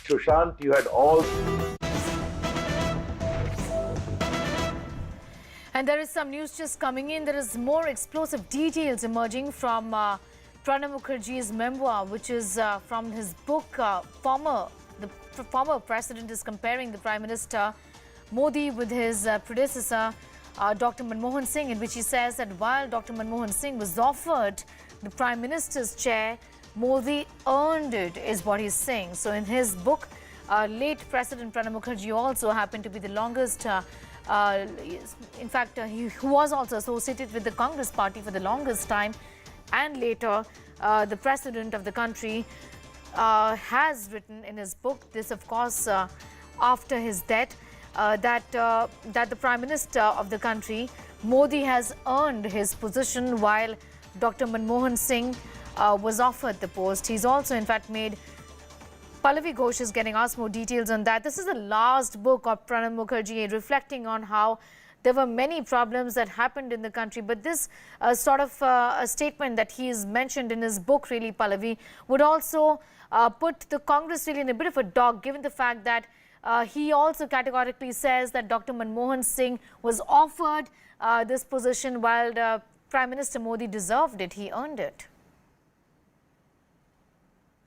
Sushant, you had all... And there is some news just coming in. There is more explosive details emerging from Pranab Mukherjee's memoir, which is from his book. The former president is comparing the Prime Minister Modi with his predecessor, Dr. Manmohan Singh, in which he says that while Dr. Manmohan Singh was offered the Prime Minister's chair, Modi earned it, is what he's saying. So in his book, late President Pranab Mukherjee also happened to be the longest in fact, he was also associated with the Congress party for the longest time, and later the president of the country has written in his book, this of course after his death, that the Prime Minister of the country, Modi, has earned his position while Dr. Manmohan Singh was offered the post. He's also in fact made... Pallavi Ghosh is getting us more details on that. This is the last book of Pranab Mukherjee, reflecting on how there were many problems that happened in the country. But this sort of a statement that he has mentioned in his book, really, Pallavi, would also put the Congress really in a bit of a dog, given the fact that he also categorically says that Dr. Manmohan Singh was offered this position while Prime Minister Modi deserved it. He earned it.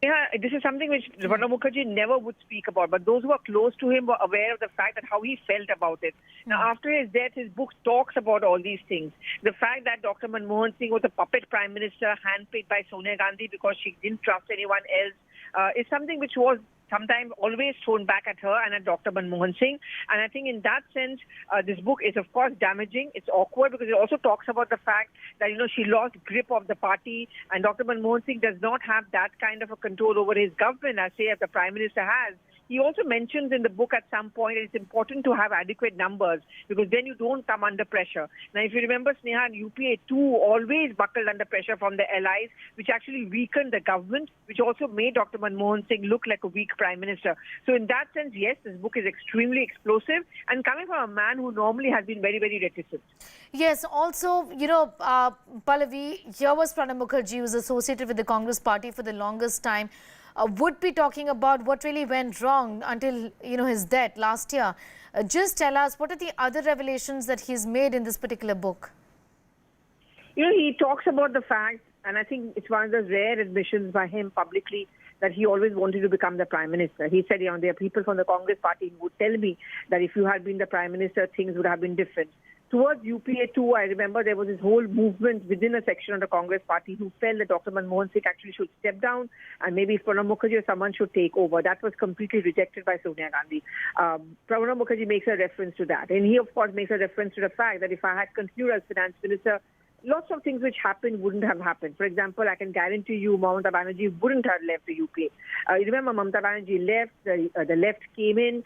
Yeah, this is something which Pranab Mukherjee never would speak about, but those who are close to him were aware of the fact that how he felt about it. Now, after his death, his book talks about all these things. The fact that Dr. Manmohan Singh was a puppet prime minister handpicked by Sonia Gandhi because she didn't trust anyone else is something which was sometimes always thrown back at her and at Dr. Manmohan Singh. And I think in that sense, this book is, of course, damaging. It's awkward because it also talks about the fact that, she lost grip of the party, and Dr. Manmohan Singh does not have that kind of a control over his government as, say, as the Prime Minister has. He also mentions in the book at some point that it's important to have adequate numbers because then you don't come under pressure. Now, if you remember, Sneha, and UPA too always buckled under pressure from the allies, which actually weakened the government, which also made Dr. Manmohan Singh look like a weak Prime Minister. So in that sense, yes, this book is extremely explosive and coming from a man who normally has been very, very reticent. Yes, also, Pallavi, here was Pranab Mukherjee, who was associated with the Congress party for the longest time. Would be talking about what really went wrong until, his death last year. Just tell us, what are the other revelations that he's made in this particular book? He talks about the fact, and I think it's one of the rare admissions by him publicly, that he always wanted to become the Prime Minister. He said, there are people from the Congress party who would tell me that if you had been the Prime Minister, things would have been different. Towards UPA too, I remember there was this whole movement within a section of the Congress party who felt that Dr. Manmohan Singh actually should step down and maybe Pranab Mukherjee or someone should take over. That was completely rejected by Sonia Gandhi. Pranab Mukherjee makes a reference to that. And he, of course, makes a reference to the fact that if I had continued as finance minister, lots of things which happened wouldn't have happened. For example, I can guarantee you Mamata Banerjee wouldn't have left the UPA. Remember, Mamata Banerjee left, the left came in,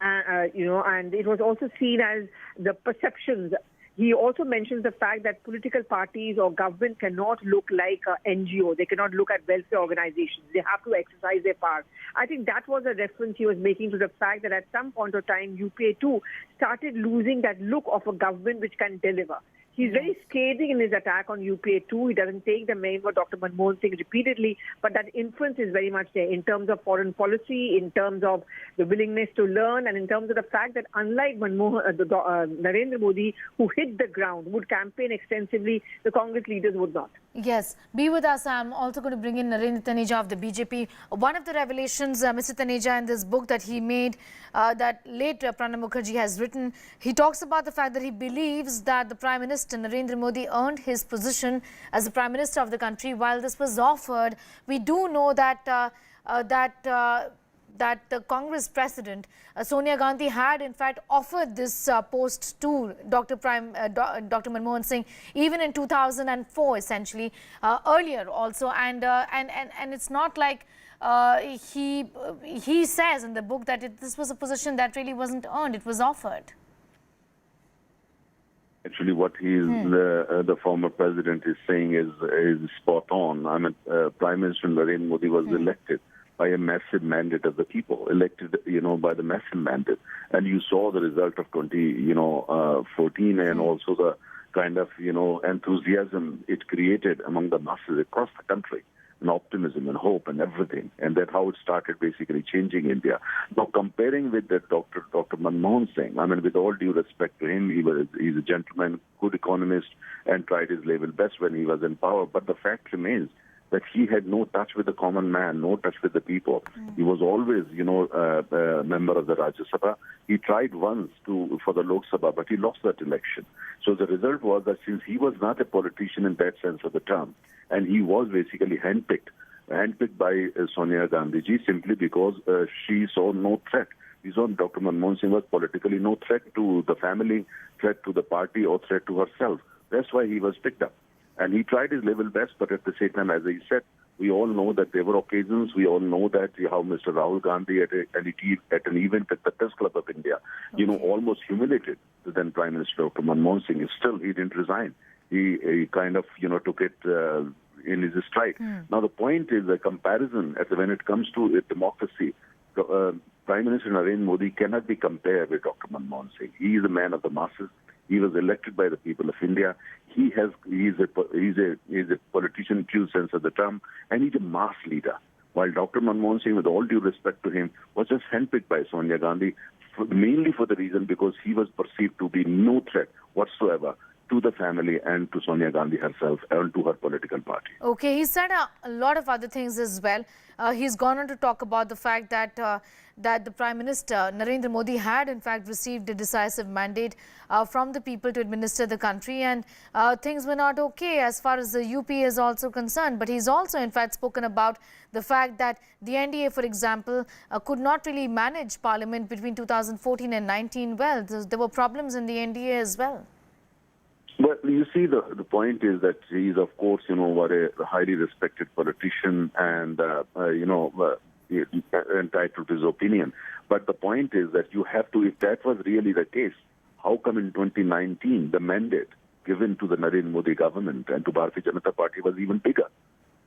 and it was also seen as the perceptions. He also mentions the fact that political parties or government cannot look like an NGO. They cannot look at welfare organizations. They have to exercise their power. I think that was a reference he was making to the fact that at some point of time, UPA too started losing that look of a government which can deliver. He's very scathing in his attack on UPA too. He doesn't take the blame for Dr. Manmohan Singh repeatedly, but that influence is very much there in terms of foreign policy, in terms of the willingness to learn, and in terms of the fact that unlike Narendra Modi, who hit the ground, would campaign extensively, the Congress leaders would not. Yes, be with us. I'm also going to bring in Narendra Taneja of the BJP. One of the revelations, Mr. Taneja, in this book that he made, that late Pranab Mukherjee has written, he talks about the fact that he believes that the Prime Minister Narendra Modi earned his position as the Prime Minister of the country while this was offered. We do know that that the Congress president, Sonia Gandhi, had in fact offered this post to Dr. Manmohan Singh even in 2004, essentially, earlier also. And it's not like he says in the book that this was a position that really wasn't earned, it was offered. Actually, what the former president is saying is spot on. I mean, Prime Minister Narendra Modi was elected by a massive mandate of the people, elected, by the massive mandate. And you saw the result of 2014 and also the kind of, enthusiasm it created among the masses across the country. and optimism and hope and everything, and that's how it started basically changing India. Now, comparing with the Dr. Manmohan Singh, I mean, with all due respect to him, he's a gentleman, good economist, and tried his level best when he was in power. But the fact remains that he had no touch with the common man, no touch with the people. He was always, a member of the Rajya Sabha. He tried once for the Lok Sabha, but he lost that election. So the result was that since he was not a politician in that sense of the term, and he was basically handpicked by Sonia Gandhi ji simply because she saw no threat. We saw Dr. Manmohan Singh was politically no threat to the family, threat to the party, or threat to herself. That's why he was picked up. And he tried his level best, but at the same time, as I said, we all know that there were occasions, we all know that how Mr. Rahul Gandhi at an event at the Press Club of India, almost humiliated the then Prime Minister Dr. Manmohan Singh. Still, he didn't resign. He kind of, took it in his stride. Now, the point is the comparison when it comes to democracy. Prime Minister Narendra Modi cannot be compared with Dr. Manmohan Singh. He is a man of the masses. He was elected by the people of India. He is a politician in true sense of the term, and he's a mass leader. While Dr. Manmohan Singh, with all due respect to him, was just handpicked by Sonia Gandhi, mainly for the reason because he was perceived to be no threat whatsoever to the family and to Sonia Gandhi herself and to her political party. Okay, he said a lot of other things as well. He's gone on to talk about the fact that that the Prime Minister, Narendra Modi, had in fact received a decisive mandate from the people to administer the country, and things were not okay as far as the UP is also concerned. But he's also in fact spoken about the fact that the NDA, for example, could not really manage Parliament between 2014 and 19 well. There were problems in the NDA as well. Well, you see, the point is that he is, of course, a highly respected politician and, entitled to his opinion. But the point is that you have to, if that was really the case, how come in 2019 the mandate given to the Narendra Modi government and to Bharatiya Janata Party was even bigger?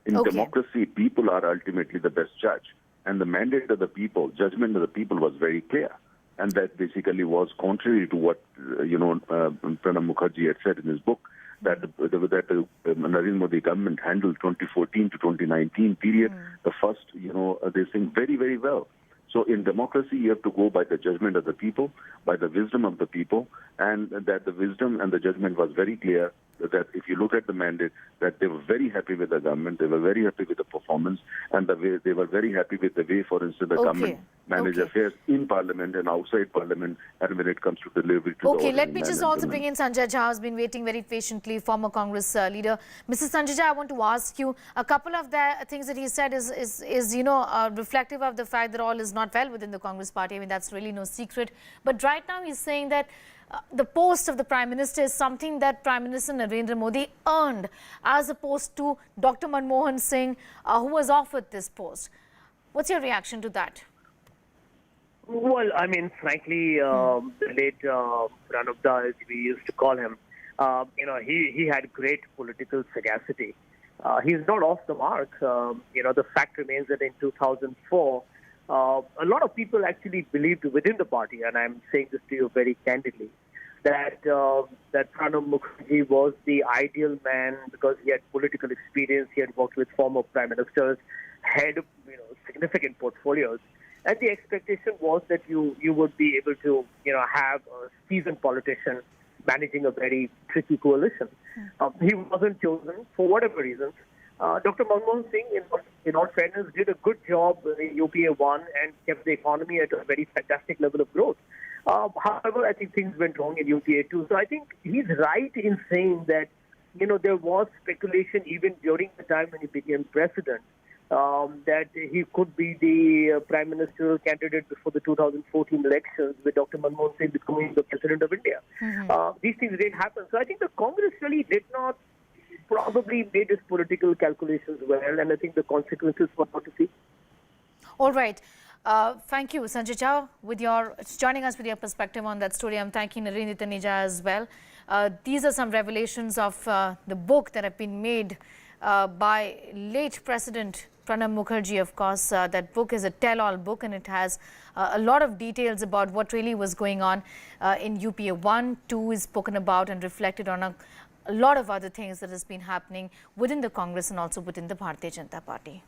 In democracy, people are ultimately the best judge. And the mandate of the people, judgment of the people was very clear. And that basically was contrary to what, Pranab Mukherjee had said in his book, that the Narendra Modi government handled 2014 to 2019 period, the first, they think very, very well. So in democracy, you have to go by the judgment of the people, by the wisdom of the people, and that the wisdom and the judgment was very clear that if you look at the mandate, that they were very happy with the government, they were very happy with the performance, and they were very happy with the way, for instance, the government managed affairs in Parliament and outside Parliament, and when it comes to delivery to the ordinary let me man just and also women. bring in Sanjay Jha, who's been waiting very patiently, former Congress leader. Mrs. Sanjay Jha, I want to ask you, a couple of the things that he said is reflective of the fact that all is not well within the Congress party. I mean, that's really no secret. But right now he's saying that the post of the Prime Minister is something that Prime Minister Narendra Modi earned, as opposed to Dr. Manmohan Singh, who was offered this post. What's your reaction to that? Well, I mean, frankly, the late Pranab Da, as we used to call him, he had great political sagacity. He's not off the mark. The fact remains that in 2004, a lot of people actually believed within the party, and I'm saying this to you very candidly, that Pranab Mukherjee was the ideal man because he had political experience, he had worked with former prime ministers, had significant portfolios, and the expectation was that you would be able to have a seasoned politician managing a very tricky coalition. He wasn't chosen for whatever reasons. Dr. Manmohan Singh, in all fairness, did a good job in UPA 1 and kept the economy at a very fantastic level of growth. However, I think things went wrong in UPA 2. So I think he's right in saying that, there was speculation even during the time when he became president that he could be the prime ministerial candidate before the 2014 elections, with Dr. Manmohan Singh becoming the president of India. These things didn't happen. So I think the Congress really did not probably made his political calculations well, and I think the consequences were not to see. All right. Thank you, Sanjay Jha, joining us with your perspective on that story. I'm thanking Narendra Taneja as well. These are some revelations of the book that have been made by late President Pranab Mukherjee, of course. That book is a tell-all book, and it has a lot of details about what really was going on in UPA 1, 2 is spoken about and reflected on a lot of other things that has been happening within the Congress and also within the Bharatiya Janata Party.